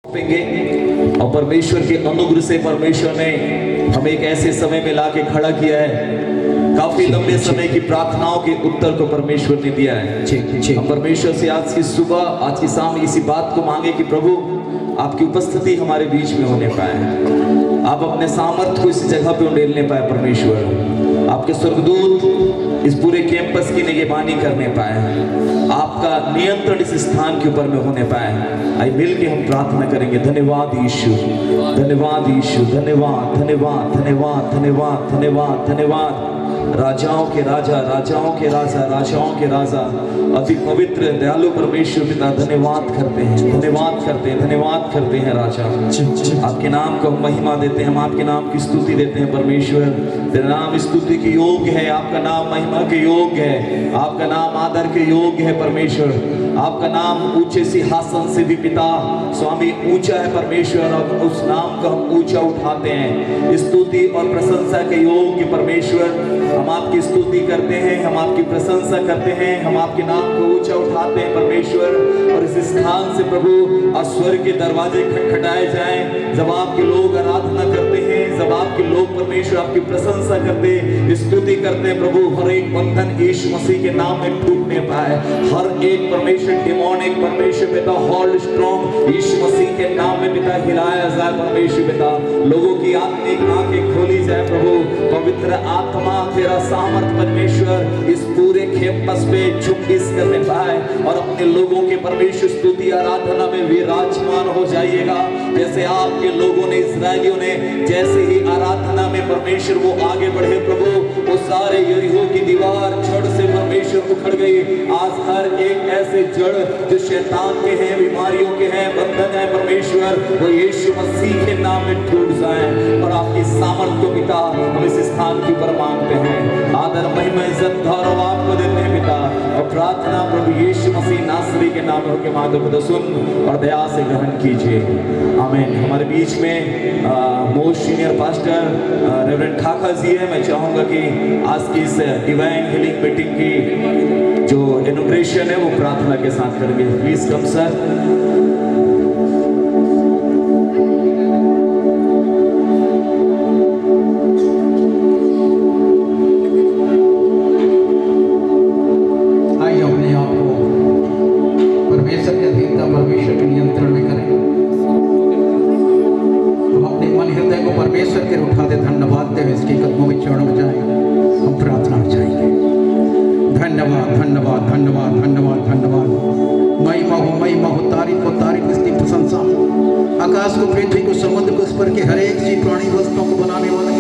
और परमेश्वर के अनुग्रह से परमेश्वर ने हमें एक ऐसे समय में लाके खड़ा किया है। काफी लंबे समय की प्रार्थनाओं के उत्तर को परमेश्वर ने दिया है। हम परमेश्वर से आज की सुबह, आज की शाम इसी बात को मांगे कि प्रभु आपकी उपस्थिति हमारे बीच में होने पाए, आप अपने सामर्थ्य को इस जगह पे उंडेलने पाए। परमेश्वर आपके स्वर्गदूत इस पूरे कैंपस की निगरानी करने पाए, आपका नियंत्रण इस स्थान के ऊपर में होने पाए। आइए मिल के हम प्रार्थना करेंगे। धन्यवाद यीशु, धन्यवाद यीशु, धन्यवाद धन्यवाद धन्यवाद धन्यवाद धन्यवाद धन्यवाद। राजाओं के राजा, राजाओं के राजा, राजाओं के राजा, अति पवित्र दयालु परमेश्वर पिता धन्यवाद करते हैं, धन्यवाद करते हैं, धन्यवाद करते हैं। राजा आपके नाम को हम महिमा देते हैं, हम आपके नाम की स्तुति देते हैं। परमेश्वर तेरा नाम स्तुति के योग्य है, आपका नाम महिमा के योग्य है, आपका नाम आदर के योग्य है। परमेश्वर आपका नाम ऊंचे सिंहासन से भी पिता स्वामी ऊंचा है। परमेश्वर और उस नाम को हम ऊंचा उठाते हैं, स्तुति और प्रशंसा के योग्य। परमेश्वर हम आपकी स्तुति करते हैं, हम आपकी प्रशंसा करते हैं, हम आपके नाम को ऊंचा उठाते हैं। परमेश्वर और इस स्थान से प्रभु स्वर्ग के दरवाजे खटखटाए जाएं जब आपके लोग आराधना करते हैं, जब आपके लोग परमेश्वर आपकी प्रशंसा करते, स्तुति करते हैं। प्रभु हर एक बंधन यीशु मसीह के नाम में टूटने पाए, हर एक परमेश्वर डिमोनिक परमेश्वर पिता होल्ड स्ट्रॉन्ग यीशु मसीह के नाम में पिता हिलाया जाए। परमेश्वर पिता लोगों की आत्मिक आंखें खोली जाए। प्रभु पवित्र आत्मा तेरा सामर्थ परमेश्वर इस पूरे कैंपस पे चुंबिस करने पाए और अपने लोगों के परमेश्वर स्तुति आराधना में विराजमान हो जाइएगा। जैसे आपके लोगों ने, इस्राएलियों ने जैसे ही आराधना में परमेश्वर वो आगे बढ़े, प्रभु वो सारे यरीहो की दीवार जड़ से परमेश्वर उखड़ गई। आज हर एक ऐसे जड़ जो शैतान के हैं, बीमारियों के हैं, बंधन है, परमेश्वर वो यीशु मसीह के नाम में टूट जाए। और आपकी सामर्थ को पिता हम इस स्थान के ऊपर मांगते हैं। आदर महिमा इज्जत गौरव आपको देते हैं पिता, और प्रार्थना प्रभु यीशु मसीह नासरी के नाम में होकर मांगो। खुदा सुन और दया से ग्रहण कीजिए। आमीन। हमारे बीच में मोस्ट सीनियर पास्टर रेवरेंड खाखा जी है। मैं चाहूंगा कि आज की इस डिवाइन हीलिंग मीटिंग की जो इनॉग्रेशन है वो प्रार्थना के साथ करेंगे। Please come sir. आकाश को, पृथ्वी को, समुद्र को, इस पर के हर एक जीव प्राणी वस्तुओं को बनाने वाले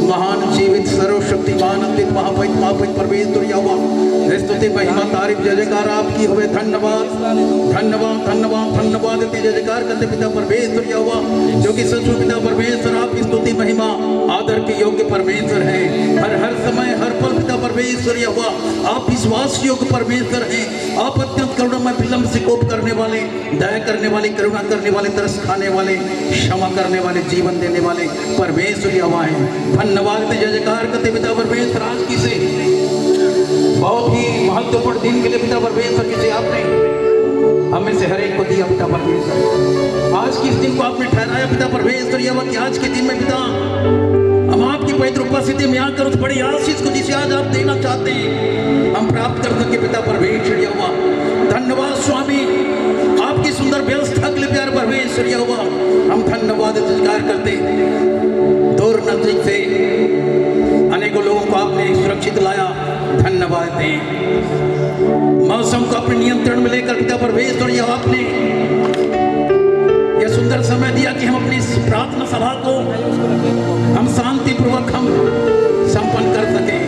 महान जीवित सर्वशक्तिमान अद्वित महापवित्र परमेश्वर यहोवा, स्तुति महिमा तारीफ जय जयकार आपकी होवे। धन्यवाद धन्यवाद धन्यवाद धन्यवाद जय जयकार करते पिता परमेश्वर यहोवा, जो कि सचमुच पिता परमेश्वर आपकी स्तुति महिमा आदर के योग्य परमेश्वर है। हर समय हर पल पिता परमेश्वर यहोवा आप विश्वास योग्य परमेश्वर हैं। आप अत्यंत करुणामय, विलंब से कोप करने वाले, दया करने वाले, करुणा करने वाले, तरस खाने वाले, क्षमा करने वाले, जीवन देने वाले परमेश्वर यहोवा हैं। धन्यवाद जय जयकार करते पिता परमेश्वर आज की से बहुत ही महत्वपूर्ण दिन के लिए पिता परमेश्वर किसे आपने हमें से हर एक को दिया पिता परमेश्वर। आज की इस दिन को आपने ठहराया पिता परमेश्वर यहोवा कि आज के दिन में पिता हम आपकी पवित्र उपस्थिति में आकर उस बड़ी आशीष को जिसे आज आप देना चाहते हैं हम प्राप्त कर सके पिता परमेश्वर यहोवा। धन्यवाद स्वामी आपकी सुंदर व्यवस्था के लिए प्यार परमेश्वर यहोवा। हम धन्यवाद स्वीकार करते, दूर नजदीक से अनेकों लोगों को आपने सुरक्षित लाया। धन्यवाद दें। मौसम को अपने नियंत्रण में लेकर पिता परमेश्वर यह आपने यह सुंदर समय दिया कि हम अपनी प्रार्थना सभा को हम शांतिपूर्वक हम संपन्न कर सकें।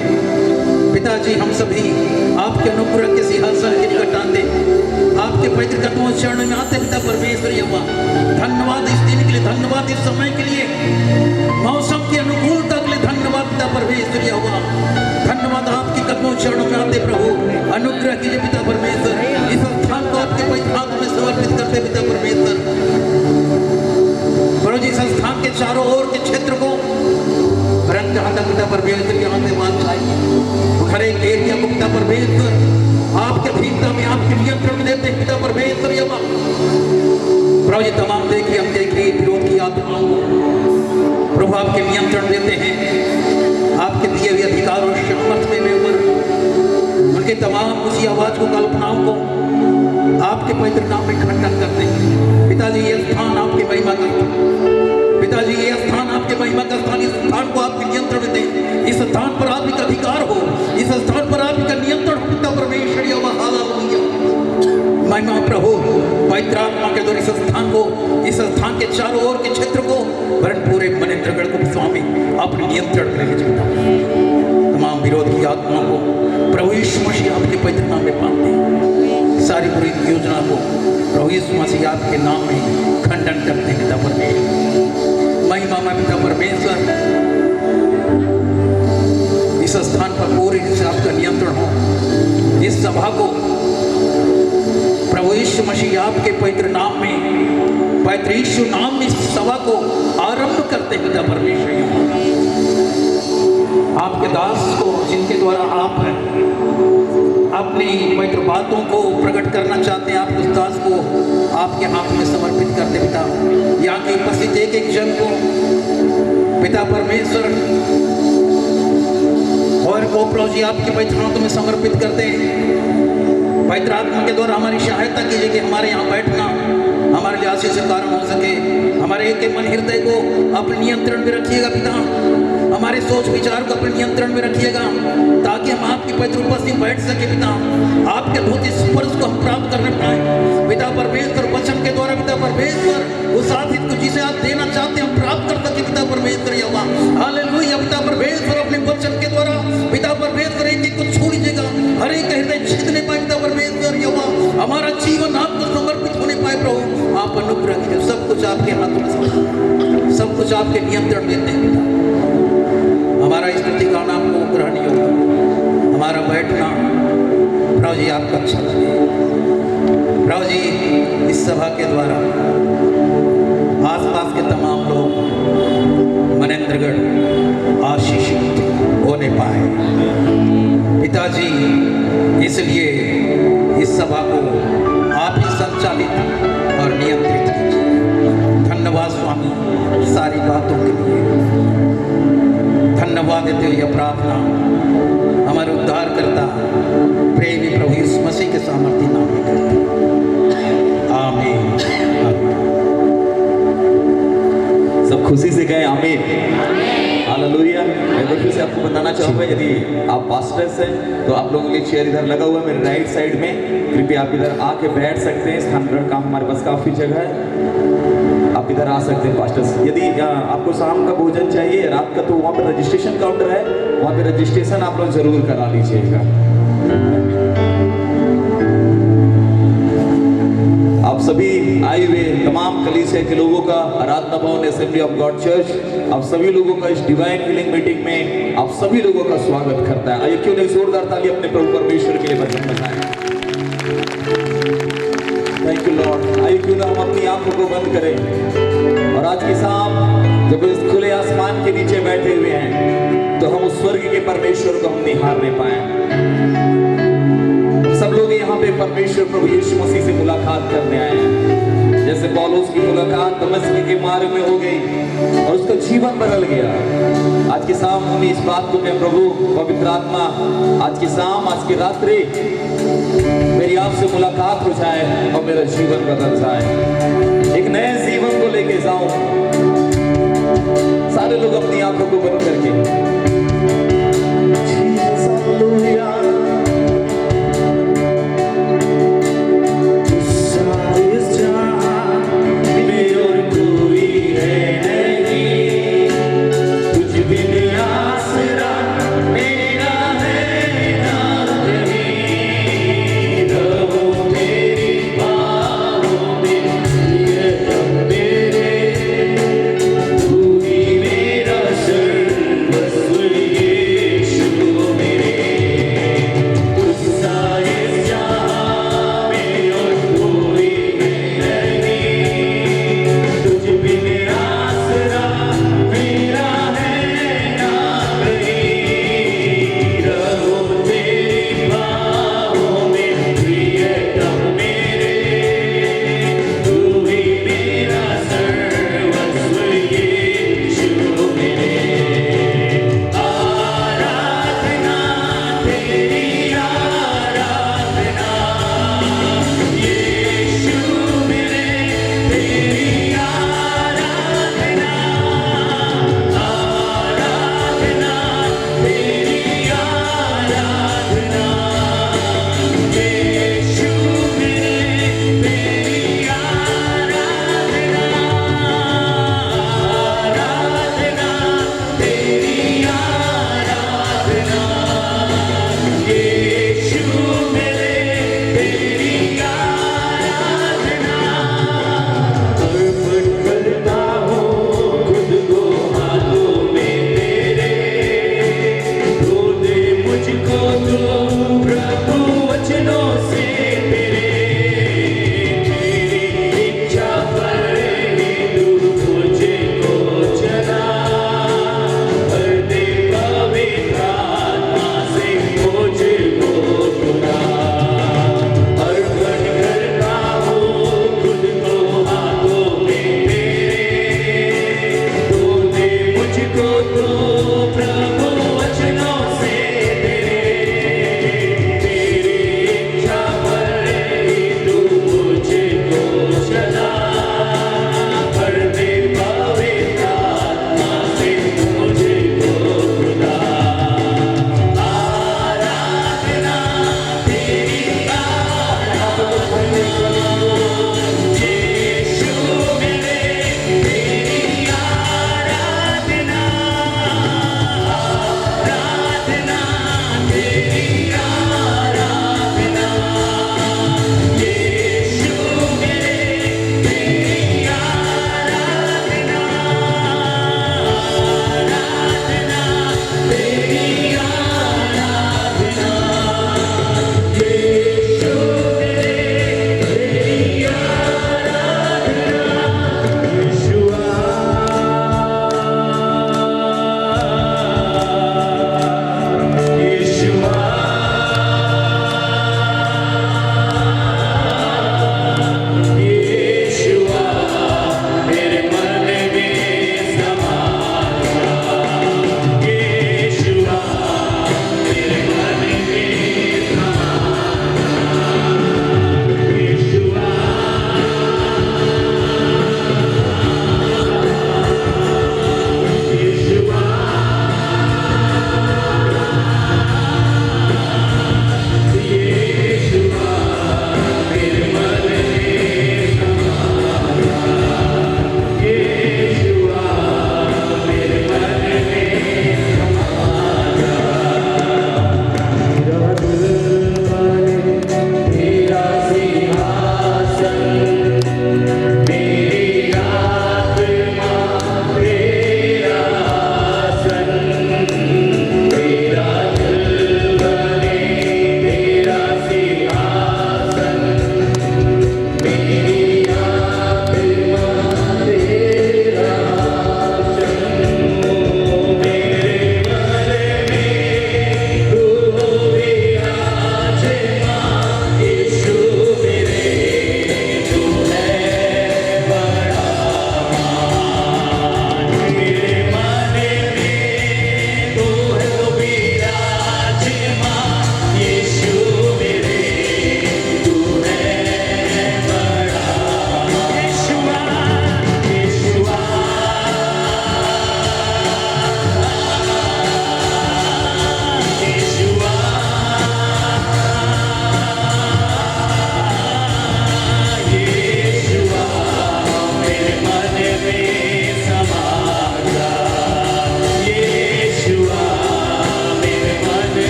पिताजी हम सभी आपके अनुग्रह के सिंहासन के निकट आते, आपके पवित्र कदमों चरण में आते पिता परमेश्वर यहोवा। धन्यवाद इस दिन के लिए, धन्यवाद इस समय के लिए, मौसम की अनुकूलता के लिए धन्यवाद पिता परमेश्वर यहोवा। धन्यवाद आपके कदमों चरणों में आते प्रभु अनुग्रह कीजिए पिता परमेश्वर। इस स्थान को आपके पवित्र हाथ में समर्पित करते पिता परमेश्वर। प्रभु जी संस्थान के चारों ओर के क्षेत्र को रंग पिता परमेश्वर के हाथ में मान चाहिए। हर एक एरिया को पिता परमेश्वर आपके भीतर में आपके नियंत्रण में देते पिता परमेश्वर यहोवा। प्रभु जी तमाम देखे उनके तमाम उसी आवाज को, कल्पनाओं को आपके पवित्र नाम में खंडन करते हैं। पिताजी ये स्थान आपके महिमा का, पिताजी ये स्थान आपके महिमा का स्थान, इस स्थान को आपके नियंत्रण में दें, इस स्थान पर आपका अधिकार हो, इस स्थान पर आपका नियंत्रण हो। पिता परमेश्वर हालेलुया, महिमा प्रभु पवित्र आत्मा के द्वारा इस स्थान को, इस स्थान के चारों ओर के क्षेत्र को, वरन पूरे मनेंद्रगढ़ को स्वामी अपने नियंत्रण में लेके चलता। तमाम विरोध की आत्मा को प्रभु यीशु मसीह आपके पवित्र नाम में पाते हैं। सारी बुरी योजना को प्रभु यीशु मसीह आपके नाम में खंडन करते हैं। पिता परमेश्वर महिमा में, पिता परमेश्वर इस स्थान पर पूरी रूप से आपका नियंत्रण हो। इस सभा को प्रभु यीशु मसीह आपके पवित्र नाम में, पवित्र यीशु नाम में इस सभा को आरंभ करते हैं। पिता परमेश्वर आपके दास को, जिनके द्वारा आप अपनी पवित्र बातों को प्रकट करना चाहते हैं, आप उस दास को आपके हाथ में समर्पित करते पिता। यहाँ के उपस्थित एक एक जन को पिता परमेश्वर और को प्रभु जी आपके पवित्र हाथों में समर्पित करते हैं। पवित्र आत्मा के द्वारा हमारी सहायता कीजिए कि हमारे यहाँ बैठना हमारे लिए आशीष का कारण हो सके। हमारे एक एक मन हृदय को अपने नियंत्रण में रखिएगा पिता, हमारे सोच विचार को अपने नियंत्रण में रखिएगा, ताकि हम आपकी पवित्र उपस्थिति बैठ सके पिता। आपके भौतिक स्पर्श को हम प्राप्त करने पाए पिता परमेश्वर। वचन के द्वारा पिता परमेश्वर उस आशीष को जिसे आप देना चाहते हैं हम प्राप्त कर सके पिता परमेश्वर। हालेलुया पिता परमेश्वर, अपने वचन के द्वारा पिता परमेश्वर एक एक को छू लीजिएगा, हर एक हृदय छेदने पाए पिता परमेश्वर। हमारा जीवन आपको समर्पित होने पाए प्रभु। आप अनुग्रह कीजिए, सब कुछ आपके हाथों में, सब कुछ आपके नियंत्रण में दें पिता। हमारा स्तुति गाना आपको ग्रहणीय होगा, हमारा बैठना प्रभु जी आपका अच्छा लगे। प्रभु जी इस सभा के द्वारा आसपास के तमाम लोग मनेंद्रगढ़ आशीषित होने पाए पिताजी, इसलिए इस सभा को आप ही संचालित और नियंत्रित कीजिए। धन्यवाद स्वामी सारी बातों के लिए, धन्यवाद देते हुए प्रार्थना हमारे उद्धार करता प्रेमी प्रभु यीशु मसीह के सामर्थ्य नाम में करते आमीन। सब खुशी से गए आमीन, हालेलुया। मैं फिर से आपको बताना चाहूँगा, यदि आप पास्टर्स हैं तो आप लोगों के लिए चेयर इधर लगा हुआ है मेरे राइट साइड में, कृपया आप इधर आके बैठ सकते हैं। स्थान ग्रहण का हमारे पास काफ़ी जगह है, आप इधर आ सकते हैं पास्टर्स। यदि आपको शाम का भोजन चाहिए, रात का, तो वहाँ पर रजिस्ट्रेशन काउंटर है, वहाँ पे रजिस्ट्रेशन आप लोग जरूर करा लीजिएगा। आप सभी आए हुए तमाम कलीसिया के लोगों का, आराधना भवन असेंबली ऑफ गॉड चर्च, आप सभी लोगों का इस डिवाइन हीलिंग मीटिंग में आप सभी लोगों का स्वागत करता है। आइए क्यों नहीं जोरदार ताली अपने प्रभु परमेश्वर के लिए बजाएं। Thank you Lord. आइए क्यों ना हम अपनी आंखों को बंद करें और आज की शाम जब इस खुले आसमान के नीचे बैठे हुए हैं तो हम उस स्वर्ग के परमेश्वर को हम निहारने पाए। सब लोग यहाँ पे परमेश्वर प्रभु यीशु मसीह से मुलाकात करने आए हैं। जैसे पौलुस की मुलाकात दमिश्क के मार्ग में हो गई और उसका जीवन बदल गया। आज की शाम हम इस बात को कहें, प्रभु पवित्र आत्मा आज की शाम, आज की रात्रि मेरी आपसे मुलाकात हो जाए और मेरा जीवन बदल जाए, एक नए जीवन को लेके जाऊं। सारे लोग अपनी आंखों को बंद करके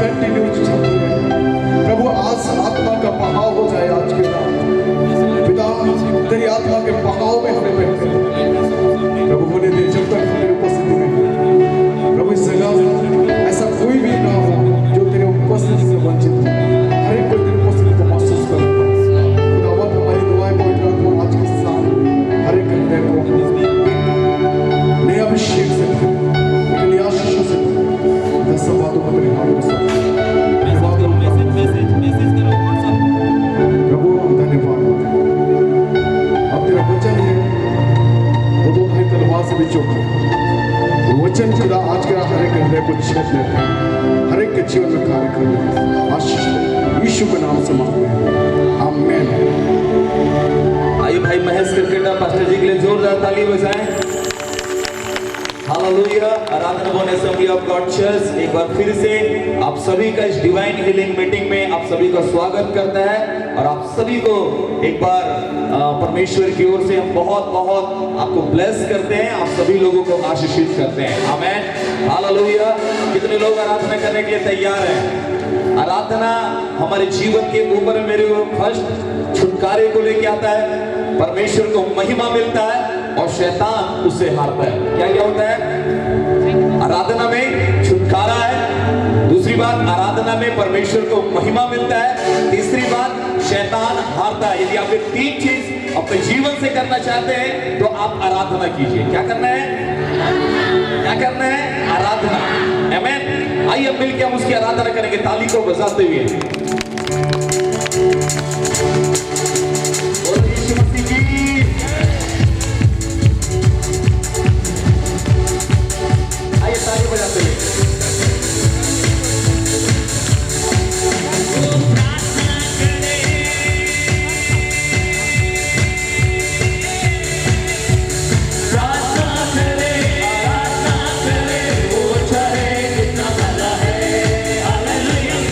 कंटिन्यू चलती रहे। प्रभु आज आत्मा का बहाव हो से मांगते हैं, आमीन। आइए भाई महेश क्रिकेटर पास्टर जी के लिए जोरदार ताली बजाएं। हालेलुया। आराधना भवन असेंबली ऑफ गॉड चर्च एक बार फिर से आप सभी का इस डिवाइन हीलिंग मीटिंग में आप सभी का स्वागत करता है और आप सभी को एक बार परमेश्वर की ओर से हम बहुत बहुत आपको ब्लेस करते हैं, आप सभी लोगों को आशीषित करते हैं। आमीन। हालेलुया। कितने लोग आराधना करने के लिए तैयार हैं? आराधना हमारे जीवन के ऊपर मेरे फर्स्ट छुटकारे को लेके आता है, परमेश्वर को महिमा मिलता है और शैतान उससे हारता है। क्या क्या होता है? आराधना में छुटकारा है, दूसरी बात आराधना में परमेश्वर को महिमा मिलता है, तीसरी बात शैतान हारता है। यदि आप ये तीन चीज अपने जीवन से करना चाहते हैं तो आप आराधना कीजिए। क्या करना है? क्या करना है? आराधना। आमीन। आइए अब मिलकर हम उसकी आराधना करेंगे ताली को बजाते हुए। बोलो यीशु मसीह की। आइए ताली बजाते हुए। Hallelujah.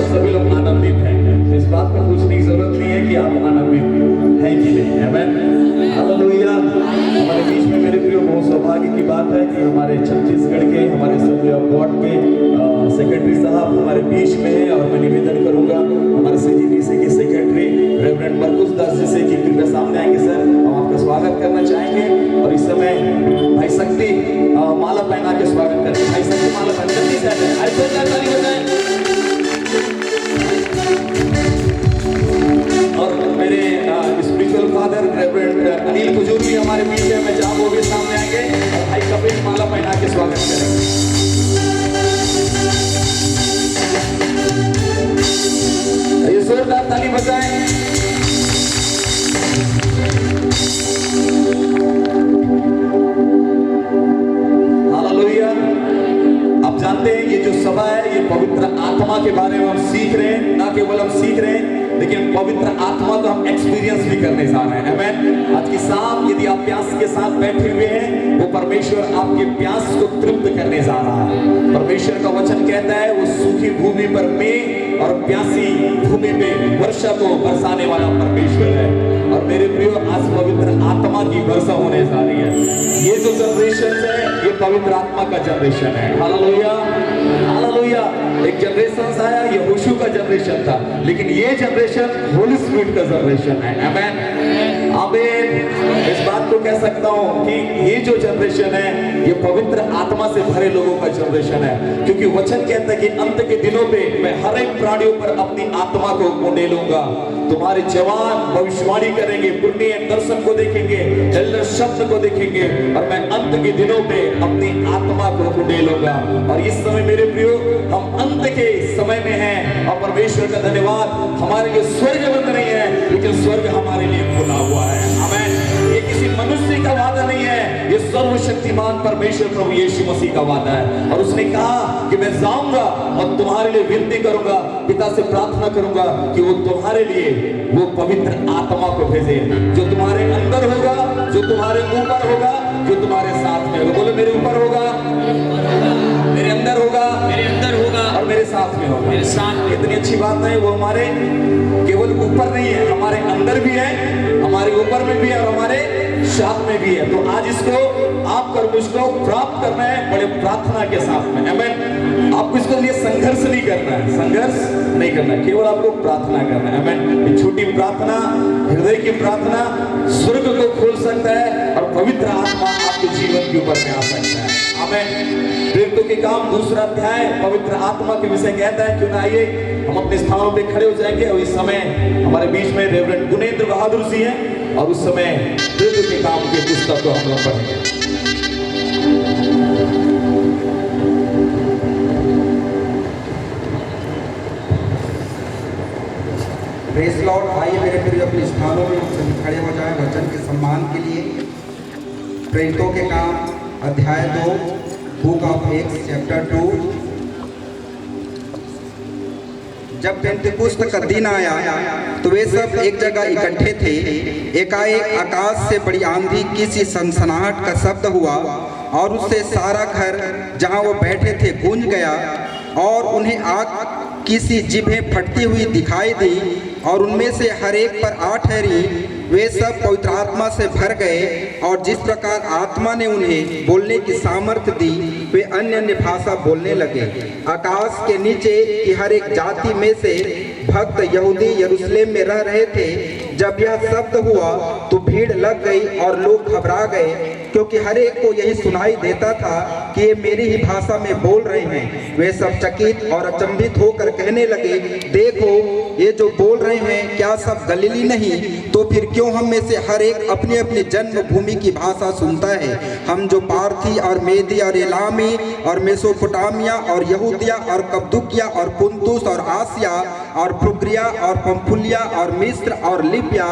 सभी लोग आनंदित हैं। इस बात पर पूछने की जरूरत नहीं है कि आप आनंदित हैं कि नहीं। आमीन, हालेलुया। हमारे बीच में मेरे प्रियो बहुत सौभाग्य की बात है कि हमारे छत्तीसगढ़ के हमारे असेंबली ऑफ गॉड के सेक्रेटरी साहब हमारे बीच में है। और मैं निवेदन करूंगा हमारे CGDC के सेक्रेटरी रेवरेंड मरकुस दास जी से कि कृपया सामने आएंगे। सर, हम आपका स्वागत करना चाहेंगे। और इस समय भाई शक्ति माला पहना के स्वागत करेंगे। भाई शक्ति माला पहन जल्दी से ताली बजाएं। और मेरे spiritual father reverend Anil Kujur भी हमारे बीच में, मैं चाहूँ वो भी सामने आएंगे और भाई कपिल माला पहना के स्वागत करेंगे। ये जोरदार ताली बजाएं। हालेलुया। आप जानते हैं ये जो सभा है ये पवित्र आत्मा के बारे में हम सीख रहे हैं। ना केवल हम सीख रहे हैं लेकिन पवित्र आत्मा को हम एक्सपीरियंस भी करने जा रहे हैं। आमीन। आज की शाम यदि आप प्यास के साथ बैठे हुए हैं, वो परमेश्वर आपके प्यास को तृप्त करने जा रहा है। परमेश्वर का वचन कहता है वो सूखी भूमि पर मेघ और प्यासी भूमि में वर्षा को बरसाने वाला परमेश्वर है। और मेरे प्रियो आज पवित्र आत्मा की वर्षा होने जा रही है। ये जो जनरेशन है ये पवित्र आत्मा का जनरेशन है। Hallelujah, hallelujah. एक जनरेशन आया ये यहोशू का जनरेशन था, लेकिन ये जनरेशन होली स्पिरिट का जनरेशन है। आमीन, आमीन। इस बात को कह सकता हूं कि ये जो जनरेशन है ये पवित्र आत्मा से भरे लोगों का जनरेशन है। क्योंकि वचन कहता है कि अंत के दिनों पे मैं हर एक प्राणियों पर अपनी आत्मा को उंडेलूंगा। तुम्हारे जवान भविष्यवाणी करेंगे, पुण्य दर्शन को देखेंगे, एल्डर शब्द को देखेंगे और मैं अंत के दिनों पे अपनी आत्मा को उंडेलूंगा। और इस समय मेरे प्रियो हम अंत के समय में हैं और परमेश्वर का धन्यवाद, हमारे लिए स्वर्ग बंद नहीं है लेकिन स्वर्ग हमारे लिए खुला हुआ है। आमीन। ये किसी मनुष्य का वादा नहीं है, ये सर्वशक्तिमान परमेश्वर प्रभु यीशु मसीह का वादा है। और उसने कहा कि मैं जाऊंगा और तुम्हारे लिए विनती करूंगा, पिता से प्रार्थना करूंगा कि वो तुम्हारे लिए वो पवित्र आत्मा को भेजे, जो तुम्हारे अंदर होगा, जो तुम्हारे ऊपर होगा, जो तुम्हारे साथ में होगा। बोलो मेरे ऊपर होगा, मेरे अंदर होगा, मेरे अंदर होगा और मेरे साथ में होगा। मेरे साथ में। इतनी अच्छी बात है, वो हमारे केवल ऊपर नहीं है, हमारे अंदर भी है, हमारे ऊपर में भी है और हमारे साथ में भी है। तो आज इसको आपको और मुझको प्राप्त करना है बड़े प्रार्थना के साथ में। आमीन। आपको इसके लिए संघर्ष नहीं करना है, संघर्ष नहीं करना है, केवल आपको प्रार्थना करना है। आमीन। ये छोटी प्रार्थना, हृदय की प्रार्थना स्वर्ग को खोल सकता है और पवित्र आत्मा आपके जीवन के ऊपर में आ सकता है। आमीन। प्रेरितों के काम 2 अध्याय पवित्र आत्मा के विषय कहता है। क्यों ना आइए हम अपने स्थानों पे खड़े हो जाएंगे। और इस समय हमारे बीच में रेवरेंड गुनेंद्र बहादुर जी हैं और उस समय प्रेरितों के काम के पुस्तक को हम लोग पढ़ेंगे। Praise Lord. आइए मेरे प्रिय अपने स्थानों में सभी खड़े हो जाएं वचन के सम्मान के लिए। प्रेरितों के काम अध्याय 2, बुक ऑफ एक्ट्स चैप्टर 2। जब पेंतिकुस्त का दिन आया तो वे सब एक जगह इकट्ठे थे। एकाएक आकाश से बड़ी आंधी किसी सनसनाहट का शब्द हुआ और उससे सारा घर जहां वो बैठे थे गूंज गया। और उन्हें आग किसी जिभें फटती हुई दिखाई दी और उनमें से हर एक पर आ ठहरी। वे सब पवित्र आत्मा से भर गए और जिस प्रकार आत्मा ने उन्हें बोलने की सामर्थ्य दी वे अन्य अन्य भाषा बोलने लगे। आकाश के नीचे की हर एक जाति में से भक्त यहूदी यरूशलेम में रह रहे थे। जब यह शब्द हुआ तो भीड़ लग गई और लोग घबरा गए क्योंकि हर एक को यही सुनाई देता था कि ये मेरी ही भाषा में बोल रहे हैं। वे सब चकित और अचंभित होकर कहने लगे, देखो ये जो बोल रहे हैं क्या सब गलीली नहीं? तो फिर क्यों हम में से हर एक अपनी अपनी जन्मभूमि की भाषा सुनता है? हम जो पार्थी और मेदी और एलामी और मेसोपोटामिया और यहूदिया और कप्पदूकिया और पुंतुस और आसिया और फ्रुगिया और पंफुलिया और मिस्र और लिबिया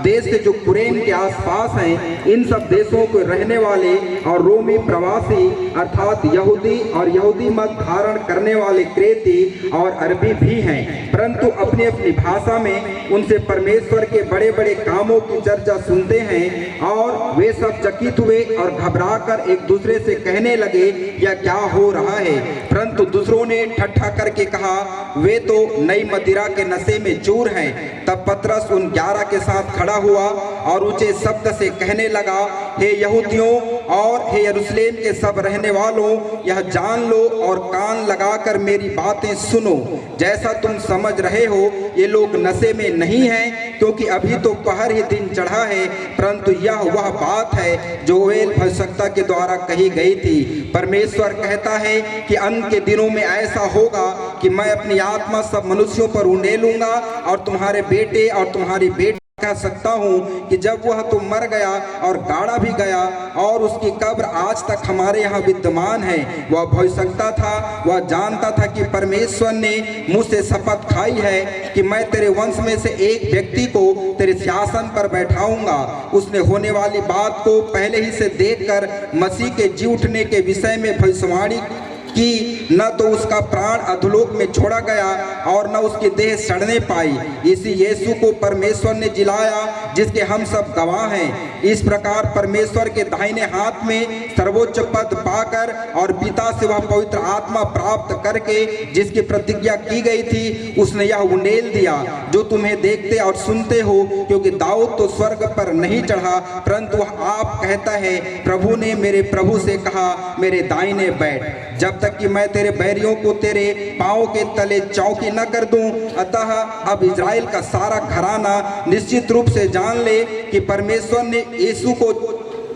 देश के जो कुरेन के आसपास हैं, इन सब देशों के रहने वाले और रोमी प्रवासी अर्थात यहूदी और यहूदी मत धारण करने वाले क्रेती और अरबी भी हैं, परंतु अपनी अपनी भाषा में उनसे परमेश्वर के बड़े बड़े कामों की चर्चा सुनते हैं। और वे सब चकित हुए और घबराकर एक दूसरे से कहने लगे, यह क्या हो रहा है? परंतु दूसरों ने ठट्ठा करके कहा, वे तो नई मदिरा के नशे में चूर हैं। तब पतरस उन 11 के साथ खड़ा हुआ और ऊंचे शब्द से कहने लगा, हे यहूदियों और हे यरूशलेम के सब रहने वालों, यह जान लो और कान लगाकर मेरी बातें सुनो। जैसा तुम समझ रहे हो ये लोग नशे में नहीं हैं, क्योंकि अभी तो पहर ही दिन चढ़ा है, परंतु यह वह बात है जो योएल भविष्यवक्ता के द्वारा कही गई थी। परमेश्वर कहता है कि अंत के दिनों में ऐसा होगा कि मैं अपनी आत्मा सब मनुष्यों पर उंडेलूंगा और तुम्हारे बेटे और तुम्हारी बेटी कह सकता हूँ कि जब वह तो मर गया और गाड़ा भी गया और उसकी कब्र आज तक हमारे यहाँ विद्यमान है। वह भविष्यवक्ता था, वह जानता था कि परमेश्वर ने मुझसे शपथ खाई है कि मैं तेरे वंश में से एक व्यक्ति को तेरे सिंहासन पर बैठाऊंगा। उसने होने वाली बात को पहले ही से देखकर मसीह के जी उठने के विषय में भविष्यवाणी कि न तो उसका प्राण अधोलोक में छोड़ा गया और न उसकी देह सड़ने पाई। इसी यीशु को परमेश्वर ने जिलाया जिसके हम सब गवाह हैं। इस प्रकार परमेश्वर के दाहिने हाथ में सर्वोच्च पद पाकर और पिता से वह पवित्र आत्मा प्राप्त करके जिसकी प्रतिज्ञा की गई थी, उसने यह उंडेल दिया जो तुम्हें देखते और सुनते हो। क्योंकि दाऊद तो स्वर्ग पर नहीं चढ़ा, परंतु वह आप कहता है, प्रभु ने मेरे प्रभु से कहा, मेरे दाहिने बैठ, जब तक कि मैं तेरे बैरियों को तेरे पांव के तले चौकी न कर दूं। अतः अब इजराइल का सारा घराना निश्चित रूप से जान ले कि परमेश्वर ने यीशु को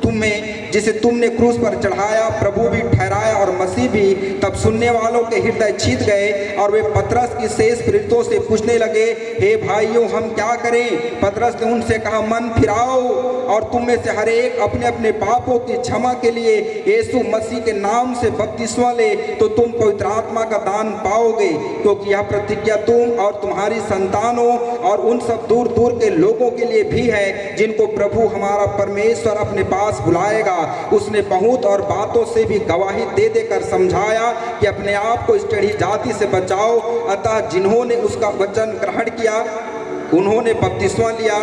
तुम्हें जिसे तुमने क्रूस पर चढ़ाया प्रभु भी ठहराया और मसीह भी। तब सुनने वालों के हृदय छिद गए और वे पतरस की शेष प्रेरितों से पूछने लगे, हे भाइयों हम क्या करें? पतरस ने उनसे कहा, मन फिराओ और तुम में से हर एक अपने अपने पापों की क्षमा के लिए यीशु मसीह के नाम से बपतिस्मा ले, तो तुम पवित्र आत्मा का दान पाओगे। क्योंकि यह प्रतिज्ञा तुम और तुम्हारी संतानों और उन सब दूर दूर के लोगों के लिए भी है जिनको प्रभु हमारा परमेश्वर अपने पास बुलाएगा। उसने बहुत और बातों से भी गवाही दे देकर समझाया कि अपने आप को इस टेढ़ी जाति से बचाओ। अतः जिन्होंने उसका वचन ग्रहण किया उन्होंने बपतिस्मा लिया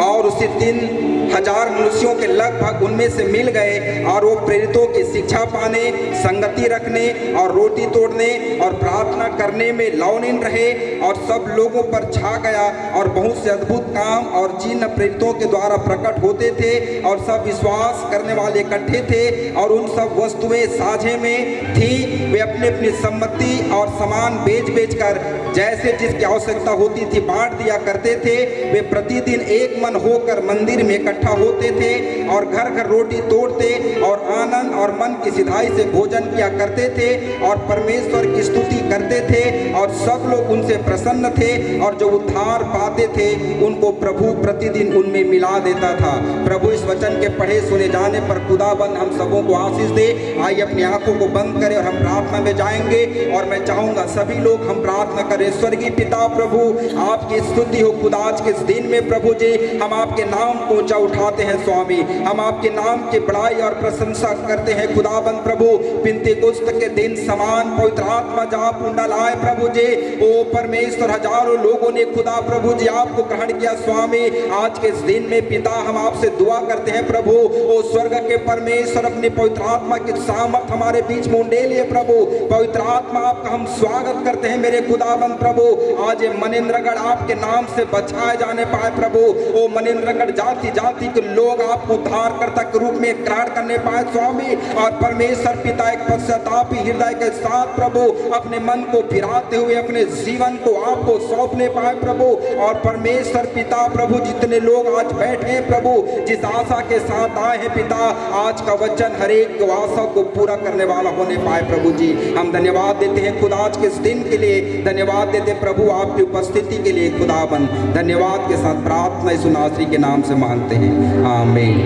और उसी 3000 मनुष्यों के लगभग उनमें से मिल गए और वो प्रेरितों की शिक्षा पाने, संगति रखने और रोटी तोड़ने और प्रार्थना करने में लौलीन रहे। और सब लोगों पर छा गया और बहुत से अद्भुत काम और चिन्ह प्रेरितों के द्वारा प्रकट होते थे और सब विश्वास करने वाले इकट्ठे थे और उन सब वस्तुएं साझे में थी। वे अपनी अपनी सम्मति और सामान बेच बेच कर जैसे जिसकी आवश्यकता होती थी बांट दिया करते थे। वे प्रतिदिन एक मन होकर मंदिर में इकट्ठा होते थे और घर घर रोटी तोड़ते और आनंद और मन की सिधाई से भोजन किया करते थे और परमेश्वर की स्तुति करते थे और सब लोग उनसे प्रसन्न थे और जो उद्धार पाते थे उनको प्रभु प्रतिदिन उनमें मिला देता था। प्रभु इस वचन के पढ़े सुने जाने पर खुदाबंद हम सबों को आशीष दे। आइए अपनी आंखों को बंद करें और हम प्रार्थना में जाएंगे और मैं चाहूंगा सभी लोग हम प्रार्थना करें। स्वर्गीय पिता प्रभु आपकी स्तुति हो खुदा। आज के इस दिन में प्रभु जी हम आपके नाम को ऊंचा उठाते हैं स्वामी, हम आपके नाम की बड़ाई और प्रशंसा करते हैं खुदाबंद प्रभु। पिंतेकुस्त के दिन समान पवित्र आत्मा जहाँ पुंडल आए प्रभु जी, ओ परमेश्वर हजारों लोगों ने खुदा प्रभु जी आपको ग्रहण किया स्वामी। आज के इस दिन में पिता हम आपसे दुआ करते हैं प्रभु, ओ स्वर्ग के परमेश्वर अपनी पवित्र आत्मा की सामर्थ हमारे बीच में उंडेलिए प्रभु। पवित्र आत्मा आपका हम स्वागत करते हैं मेरे खुदाबंद प्रभु। आज मनेंद्रगढ़ आपके नाम से बचाए जाने पाए प्रभु। ओ मनिंद्रगढ़ जाति जाति के लोग आपको उद्धारकर्ता के रूप में इकरार करने पाए स्वामी। और परमेश्वर पिता एक पश्चातापी हृदय के साथ प्रभु अपने मन को फिराते हुए अपने जीवन को आपको सौंपने पाए प्रभु। और परमेश्वर पिता प्रभु जितने लोग आज बैठे हैं प्रभु, जिस आशा के साथ आए हैं पिता, आज का वचन हर एक आशा को पूरा करने वाला होने पाए प्रभु जी। हम धन्यवाद देते हैं खुदा आज के इस दिन के लिए, धन्यवाद देते हैं प्रभु आपकी उपस्थिति के लिए खुदाबंद। धन्यवाद के साथ प्रार्थना यीशु नासरी के नाम से मांगते हैं, आमीन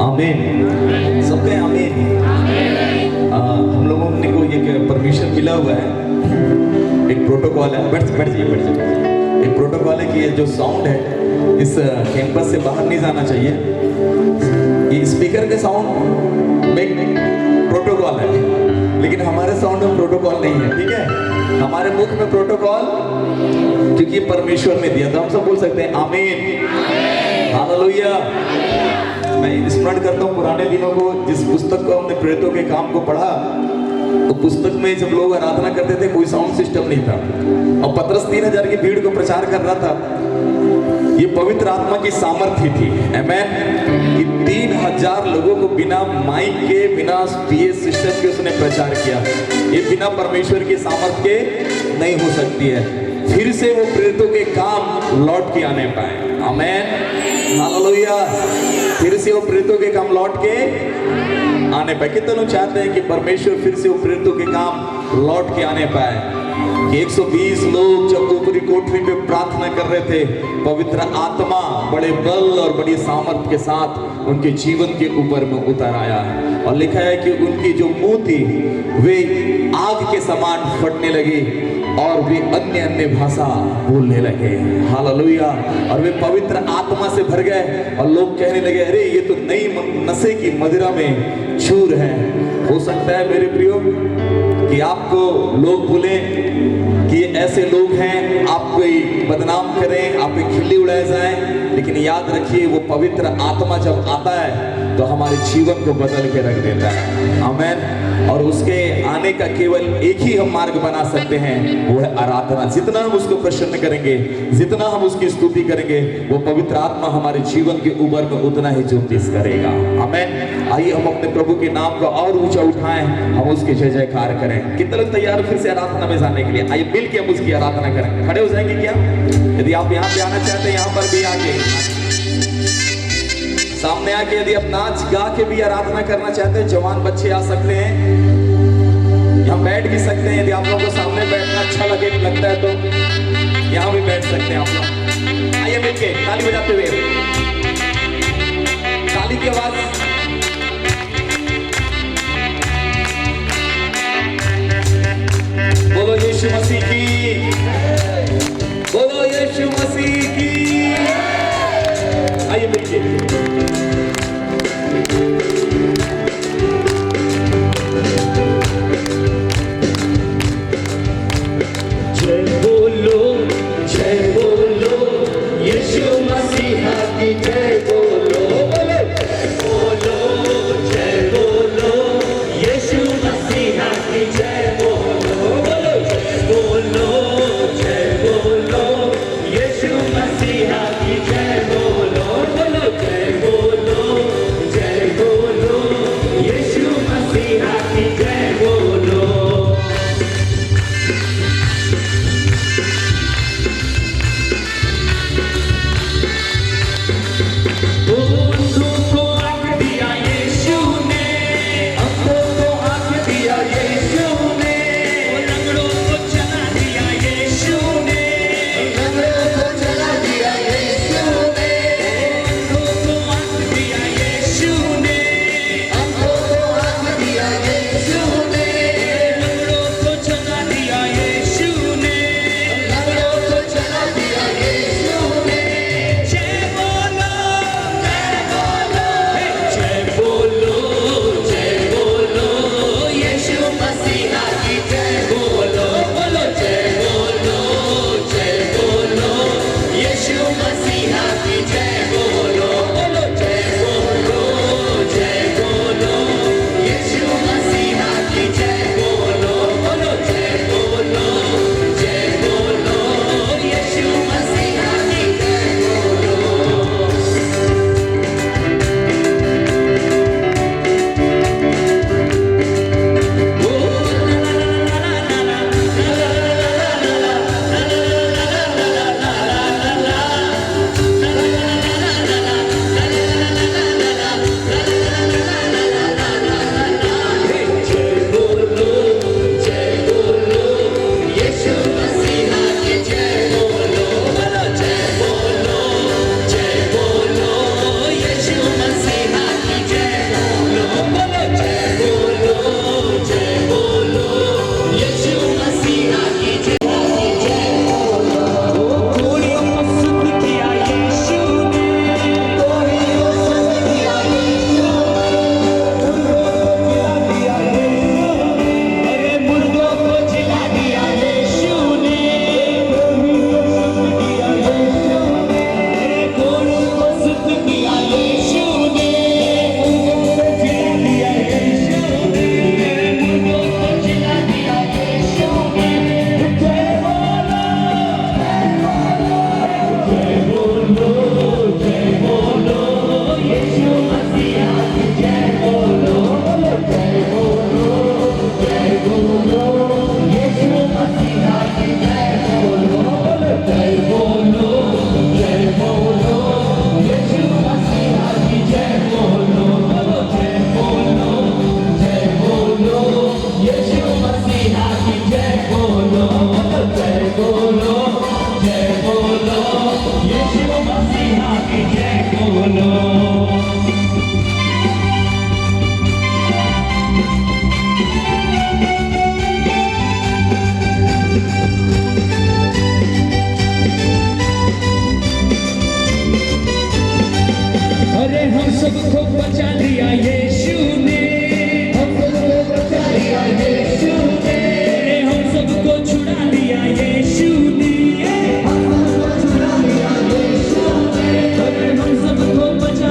आमीन। सबके आमीन। हम लोगों को ये परमिशन मिला हुआ है, एक प्रोटोकॉल है, बैठ जाइए। एक प्रोटोकॉल है कि ये जो साउंड है इस कैंपस से बाहर नहीं जाना चाहिए। ये स्पीकर के साउंड में प्रोटोकॉल है, लेकिन हमारे साउंड में प्रोटोकॉल नहीं है, ठीक है। हमारे मुख में प्रोटोकॉल क्योंकि परमेश्वर ने दिया, तो हम सब बोल सकते हैं आमीन, हालेलुया। मैं स्मरण करता हूँ पुराने दिनों को, जिस पुस्तक को हमने प्रेरितों के काम को पढ़ा, तो पुस्तक में जब लोग आराधना करते थे कोई साउंड सिस्टम नहीं था, और पतरस 3000 की भीड़ को प्रचार कर रहा था। ये पवित्र आत्मा की सामर्थ्य थी, आमेन, कि 3000 लोगों को बिना माइक के, बिना पीए सिस्टम के उसने प्रचार किया। ये बिना परमेश्वर की सामर्थ्य के नहीं हो सकती है। फिर से वो प्रेरितों के काम लौट के आने पाए, आमेन, हालेलुया। फिर से वो प्रेरितों के काम लौट के आने पाए। कितने लोग चाहते हैं कि परमेश्वर फिर से वो प्रेरितों के काम लौट के आने पाए? कि 120 लोग जब ऊपरी कोठरी पे प्रार्थना कर रहे थे, पवित्र आत्मा बड़े बल और बड़ी सामर्थ के साथ उनके जीवन के ऊपर में उतर आया। और लिखा है कि उनकी जो मुंह थी वे आग के समान फटने लगी और वे अन्य अन्य भाषा बोलने लगे, हालेलुया। और वे पवित्र आत्मा से भर गए और लोग कहने लगे, अरे ये तो नई नशे की मदिरा में चूर है। हो सकता है मेरे प्रियो कि आपको लोग बोले कि ऐसे लोग हैं, आपको बदनाम करें, आप खिल्ली उड़ाए जाएं, लेकिन याद रखिए वो पवित्र आत्मा जब आता है तो हमारे जीवन को बदल के रख देता है, आमेन। और उसके आने का केवल एक ही हम मार्ग बना सकते हैं, वो है आराधना। जितना हम उसको प्रसन्न करेंगे, जितना हम उसकी स्तुति करेंगे, वो पवित्र आत्मा हमारे जीवन के ऊपर में उतना ही ज्योतिष करेगा, आमेन। आइए हम अपने प्रभु के नाम को और ऊंचा उठाएं, हम उसके जय जयकार करें। कितने लोग तैयार फिर से आराधना में जाने के लिए? आइए मिल के हम उसकी आराधना करें। खड़े हो जाएंगे क्या? यदि आप यहाँ पे आना चाहते हैं, यहाँ पर भी आके सामने आके यदि आप नाच गा के भी आराधना करना चाहते हैं, जवान बच्चे आ सकते हैं, यहाँ बैठ भी सकते हैं। यदि आप लोगों को सामने बैठना अच्छा लगता है तो यहाँ भी बैठ सकते हैं आप लोग। आइए मिलके ताली बजाते हुए, ताली की आवाज। बोलो यीशु मसीह की, बोलो यीशु मसीह की। आइए मिलके बोलो बोलो। अरे हम सबको बचा लिया यीशु ने, हम सबको बचा लिया यीशु ने, अरे हम सबको छुड़ा लिया यीशु ने, हम सबको छुड़ा लिया यीशु ने, अरे हम सबको बचा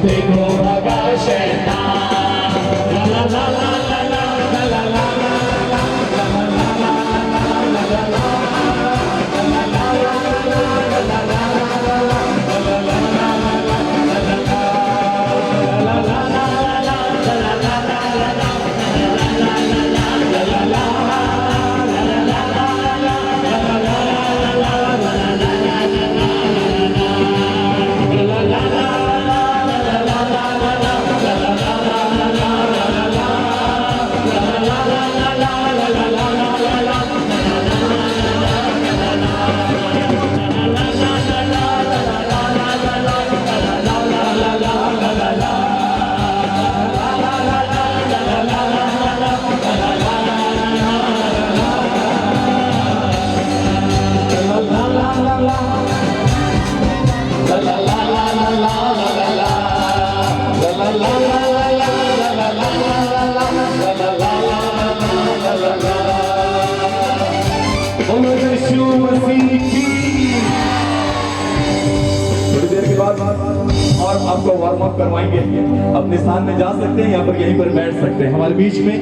देखो भगा शैतान ला ला ला ला ला ला ला थोड़ी देर के बाद और आपको वार्म अप करवाएंगे। अपने स्थान में जा सकते हैं, यहाँ पर यहीं पर बैठ सकते हैं। हमारे बीच में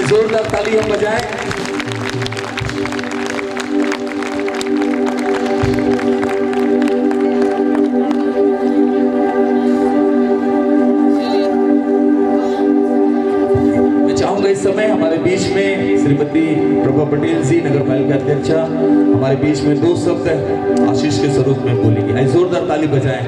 जोरदार ताली हम बजाएं। इस समय हमारे बीच में श्रीमती प्रभा पटेल जी, नगर पालिका अध्यक्षा, हमारे बीच में 2 शब्द आशीष के स्वरूप में बोलेंगे। आइए जोरदार ताली बजाएं।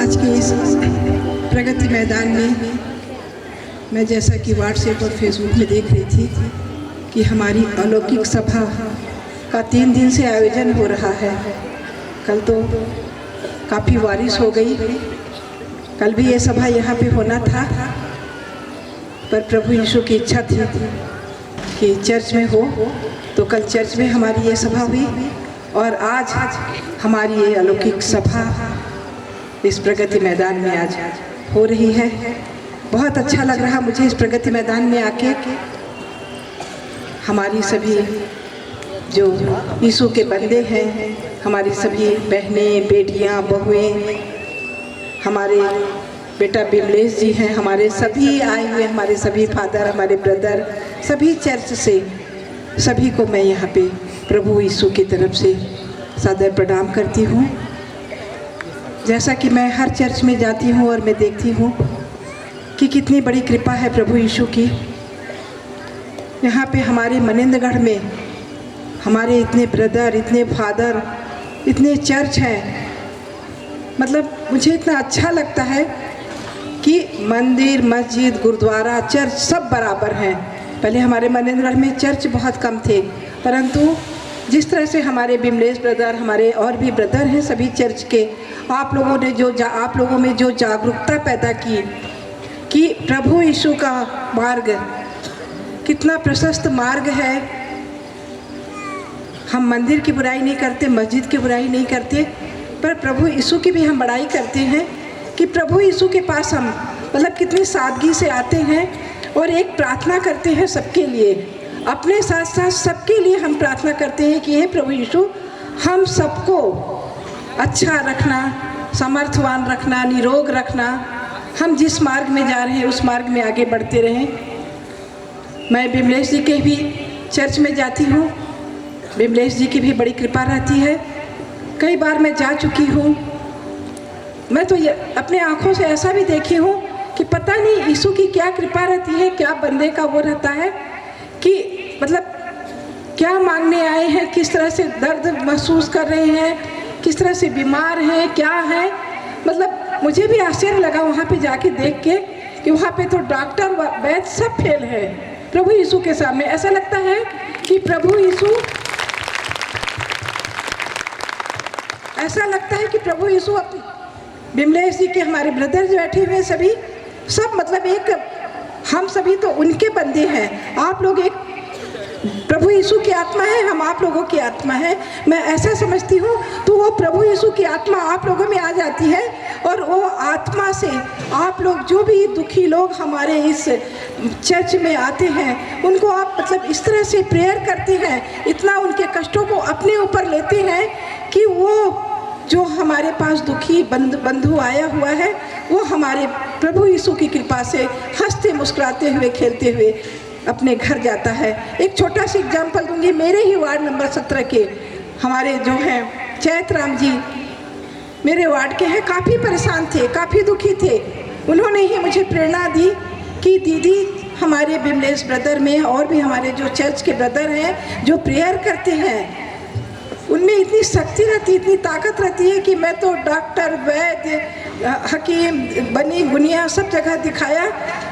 आज के इस प्रगति मैदान में मैं जैसा कि व्हाट्सएप और फेसबुक में देख रही थी कि हमारी अलौकिक सभा का 3 दिन से आयोजन हो रहा है। कल तो काफ़ी बारिश हो गई, कल भी ये सभा यहाँ पे होना था, पर प्रभु यीशु की इच्छा थी कि चर्च में हो, तो कल चर्च में हमारी ये सभा हुई और आज हमारी ये अलौकिक सभा इस प्रगति मैदान में आज हो रही है। बहुत अच्छा लग रहा मुझे इस प्रगति मैदान में आके। हमारी सभी जो यीशु के बंदे हैं, हमारी सभी बहनें, बेटियां, बहुएं, हमारे बेटा बिमलेश जी हैं, हमारे सभी आए हुए, हमारे सभी फादर, हमारे ब्रदर, सभी चर्च से सभी को मैं यहाँ पे प्रभु यीशु की तरफ से सादर प्रणाम करती हूँ। जैसा कि मैं हर चर्च में जाती हूँ और मैं देखती हूँ कि कितनी बड़ी कृपा है प्रभु यीशु की। यहाँ पे हमारे मनिंदगढ़ में हमारे इतने ब्रदर, इतने फादर, इतने चर्च हैं, मतलब मुझे इतना अच्छा लगता है कि मंदिर, मस्जिद, गुरुद्वारा, चर्च सब बराबर हैं। पहले हमारे मनिंदगढ़ में चर्च बहुत कम थे, परंतु जिस तरह से हमारे बिमलेश ब्रदर, हमारे और भी ब्रदर हैं सभी चर्च के, आप लोगों में जो जागरूकता पैदा की कि प्रभु यीशु का मार्ग कितना प्रशस्त मार्ग है। हम मंदिर की बुराई नहीं करते, मस्जिद की बुराई नहीं करते, पर प्रभु यीशु की भी हम बड़ाई करते हैं कि प्रभु यीशु के पास हम मतलब कितनी सादगी से आते हैं और एक प्रार्थना करते हैं सबके लिए, अपने साथ साथ सबके लिए हम प्रार्थना करते हैं कि हे प्रभु यीशु, हम सबको अच्छा रखना, समर्थवान रखना, निरोग रखना, हम जिस मार्ग में जा रहे हैं उस मार्ग में आगे बढ़ते रहें। मैं बिमलेश जी के भी चर्च में जाती हूँ, बिमलेश जी की भी बड़ी कृपा रहती है। कई बार मैं जा चुकी हूँ, मैं तो ये अपने आँखों से ऐसा भी देखी हूँ कि पता नहीं यीशु की क्या कृपा रहती है, क्या बंदे का वो रहता है कि मतलब क्या मांगने आए हैं, किस तरह से दर्द महसूस कर रहे हैं, किस तरह से बीमार हैं, क्या है। मतलब मुझे भी आश्चर्य लगा वहाँ पे जाके देख के कि वहाँ पे तो डॉक्टर वैद्य सब फेल है प्रभु यीशु के सामने। ऐसा लगता है कि प्रभु यीशु, ऐसा लगता है कि प्रभु यीशु बिमलेश जी के हमारे ब्रदर जो बैठे हुए सभी सब मतलब एक, हम सभी तो उनके बंदे हैं। आप लोग एक प्रभु यीशु की आत्मा है, हम आप लोगों की आत्मा है, मैं ऐसा समझती हूँ। तो वो प्रभु यीशु की आत्मा आप लोगों में आ जाती है और वो आत्मा से आप लोग जो भी दुखी लोग हमारे इस चर्च में आते हैं उनको आप मतलब इस तरह से प्रेयर करते हैं, इतना उनके कष्टों को अपने ऊपर लेते हैं कि वो जो हमारे पास दुखी बंधु आया हुआ है वो हमारे प्रभु यीशु की कृपा से हंसते मुस्कुराते हुए खेलते हुए अपने घर जाता है। एक छोटा सा एग्जाम्पल दूंगी, मेरे ही वार्ड नंबर 17 के हमारे जो हैं चैतराम जी मेरे वार्ड के हैं, काफ़ी परेशान थे, काफ़ी दुखी थे। उन्होंने ही मुझे प्रेरणा दी कि दीदी हमारे बिमलेश ब्रदर में और भी हमारे जो चर्च के ब्रदर हैं जो प्रेयर करते हैं उनमें इतनी शक्ति रहती, इतनी ताकत रहती है कि मैं तो डॉक्टर, वैद्य, हकीम, बनी बुनिया सब जगह दिखाया।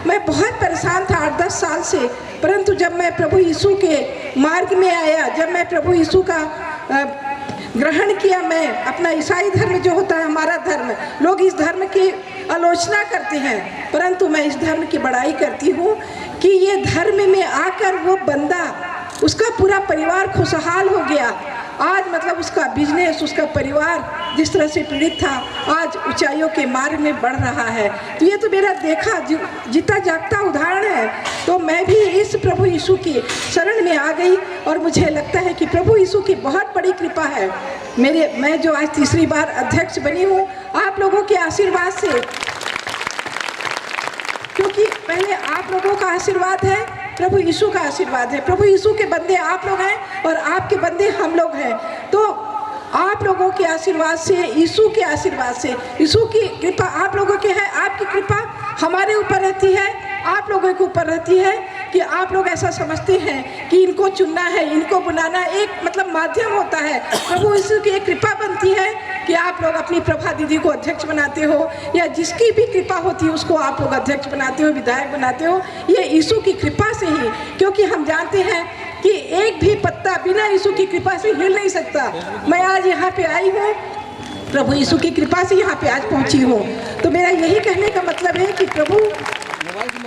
मैं बहुत परेशान था 8-10 साल से, परंतु जब मैं प्रभु यीशु के मार्ग में आया, जब मैं प्रभु यीशु का ग्रहण किया, मैं अपना ईसाई धर्म जो होता है हमारा धर्म, लोग इस धर्म की आलोचना करते हैं परंतु मैं इस धर्म की बड़ाई करती हूँ कि ये धर्म में आकर वो बंदा, उसका पूरा परिवार खुशहाल हो गया। आज मतलब उसका बिजनेस, उसका परिवार जिस तरह से पीड़ित था आज ऊंचाइयों के मार्ग में बढ़ रहा है। तो ये तो मेरा देखा जीता जागता उदाहरण है। तो मैं भी इस प्रभु यीशु की शरण में आ गई और मुझे लगता है कि प्रभु यीशु की बहुत बड़ी कृपा है। मैं जो आज तीसरी बार अध्यक्ष बनी हूँ आप लोगों के आशीर्वाद से, क्योंकि पहले आप लोगों का आशीर्वाद है, प्रभु यीशु का आशीर्वाद है। प्रभु यीशु के बंदे आप लोग हैं और आपके बंदे हम लोग हैं। तो आप लोगों के आशीर्वाद से, यीशु के आशीर्वाद से, यीशु की कृपा आप लोगों की है, आपकी कृपा हमारे ऊपर रहती है, आप लोगों के ऊपर रहती है कि आप लोग ऐसा समझते हैं कि इनको चुनना है, इनको बुलाना एक मतलब माध्यम होता है। प्रभु यीशु की एक कृपा बनती है कि आप लोग अपनी प्रभा दीदी को अध्यक्ष बनाते हो या जिसकी भी कृपा होती है उसको आप लोग अध्यक्ष बनाते हो, विधायक बनाते हो, ये यीशु की कृपा से ही। क्योंकि हम जानते हैं कि एक भी पत्ता बिना यीशु की कृपा से हिल नहीं सकता। मैं आज यहाँ पे आई हूँ प्रभु यीशु की कृपा से, यहाँ पे आज पहुँची हूँ। तो मेरा यही कहने का मतलब है कि प्रभु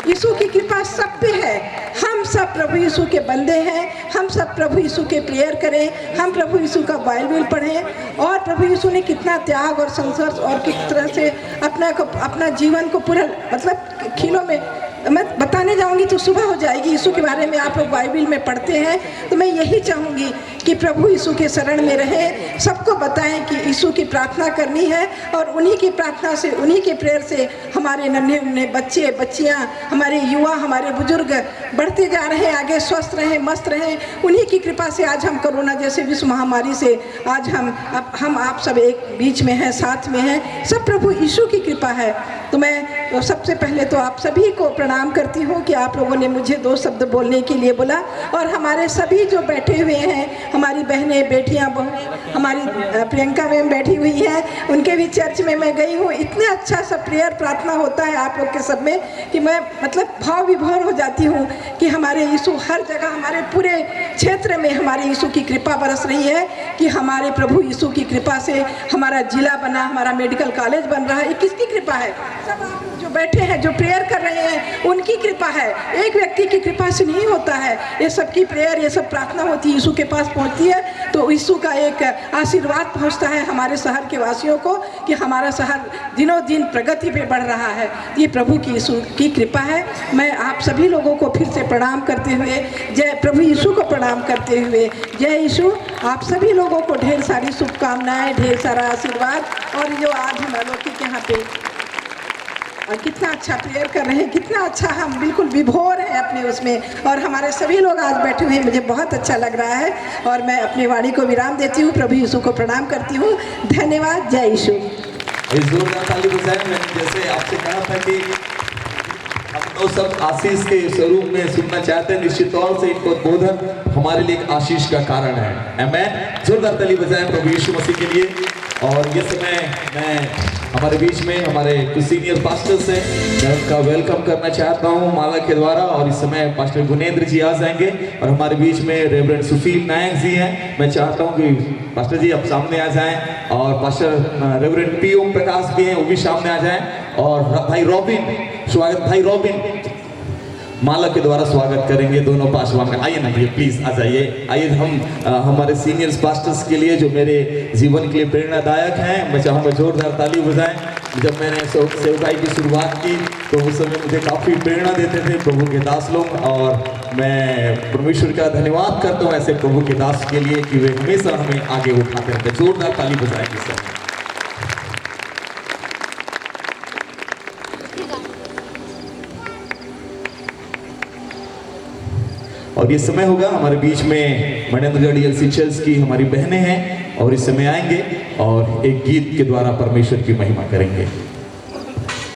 यीशु की कृपा सब पे है। हम सब प्रभु यीशु के बंदे हैं, हम सब प्रभु यीशु के प्रेयर करें, हम प्रभु यीशु का बाइबल पढ़ें और प्रभु यीशु ने कितना त्याग और संघर्ष और किस तरह से अपना जीवन को पूरा मतलब खिलों में मैं बताने जाऊंगी तो सुबह हो जाएगी। यीशु के बारे में आप लोग बाइबल में पढ़ते हैं तो मैं यही चाहूँगी कि प्रभु यीशु के शरण में रहें, सबको बताएं कि यीशु की प्रार्थना करनी है और उन्हीं की प्रार्थना से, उन्हीं के प्रेयर से हमारे नन्हे मुन्ने बच्चे बच्चियाँ, हमारे युवा, हमारे बुजुर्ग बढ़ते जा रहे हैं, आगे स्वस्थ रहें, मस्त रहें। उन्हीं की कृपा से आज हम कोरोना जैसे विश्व महामारी से आज हम आप सब एक बीच में हैं, साथ में हैं, सब प्रभु यीशु की कृपा है। तो मैं सबसे पहले तो आप सभी को प्रणाम करती हूँ कि आप लोगों ने मुझे 2 शब्द बोलने के लिए बोला। और हमारे सभी जो बैठे हुए हैं, हमारी बहनें, बेटियाँ, बहुएं, हमारी प्रियंका मैम बैठी हुई है, उनके भी चर्च में मैं गई हूँ। इतने अच्छा सा प्रेयर प्रार्थना होता है आप लोग के सब में कि मैं मतलब भाव विभोर हो जाती हूँ कि हमारे यीशु हर जगह, हमारे पूरे क्षेत्र में हमारे यीशु की कृपा बरस रही है कि हमारे प्रभु यीशु की कृपा से हमारा जिला बना, हमारा मेडिकल कॉलेज बन रहा है। ये किसकी कृपा है? सब आप जो बैठे हैं, जो प्रेयर कर रहे हैं, उनकी कृपा है। एक व्यक्ति की कृपा से नहीं होता है, ये सबकी प्रेयर, ये सब प्रार्थना होती है, यीशु के पास पहुंचती है तो यीशु का एक आशीर्वाद पहुंचता है हमारे शहर के वासियों को कि हमारा शहर दिनों दिन प्रगति पे बढ़ रहा है। ये प्रभु की यीशु की कृपा है। मैं आप सभी लोगों को फिर से प्रणाम करते हुए, जय प्रभु यीशु को प्रणाम करते हुए, जय यीशु। आप सभी लोगों को ढेर सारी शुभकामनाएं, ढेर सारा आशीर्वाद। और जो आज हम अलौकिक यहाँ पे और कितना अच्छा प्रेयर कर रहे हैं, कितना अच्छा, हम बिल्कुल विभोर हैं अपने उसमें। और हमारे सभी लोग आज बैठे हुए हैं, मुझे बहुत अच्छा लग रहा है। और मैं अपनी वाणी को विराम देती हूँ, प्रभु यीशु को प्रणाम करती हूँ। धन्यवाद। जय यीशु। इस जोरदार ताली बजाएं। मैंने जैसे आपसे कहा था कि हम तो सब आशीष के स्वरूप में सुनना चाहते हैं, निश्चित तौर से इनको उद्बोधन हमारे लिए एक आशीष का कारण है। आमीन। जोरदार ताली बजाएं प्रभु यीशु मसीह के लिए। और ये समय मैं हमारे बीच में हमारे कुछ सीनियर पास्टर से मैं उनका वेलकम करना चाहता हूँ माला के द्वारा। और इस समय पास्टर गुनेंद्र जी आ जाएंगे और हमारे बीच में रेवरेंड सुफील नायक जी हैं। मैं चाहता हूँ कि पास्टर जी आप सामने आ जाएं और pastor reverend P Om Prakash भी हैं, वो भी सामने आ जाएं। और भाई रॉबिन, स्वागत भाई रॉबिन, माला के द्वारा स्वागत करेंगे दोनों पासवान। आइए ना भैया प्लीज आ जाइए। आइए हम हमारे सीनियर्स पास्टर्स के लिए जो मेरे जीवन के लिए प्रेरणादायक हैं, मैं चाहूँगा जोरदार ताली बजाएं। जब मैंने सेवकाई की शुरुआत की तो उस समय मुझे काफ़ी प्रेरणा देते थे प्रभु के दास लोग, और मैं परमेश्वर का धन्यवाद करता हूँ ऐसे प्रभु के दास के लिए कि वे हमेशा हमें आगे उठाते रहते। जोरदार ताली बजाएंगे सब। और ये समय होगा हमारे बीच में मणेंद्रगढ़ एलसी चर्च की हमारी बहनें हैं और इस समय आएंगे और एक गीत के द्वारा परमेश्वर की महिमा करेंगे।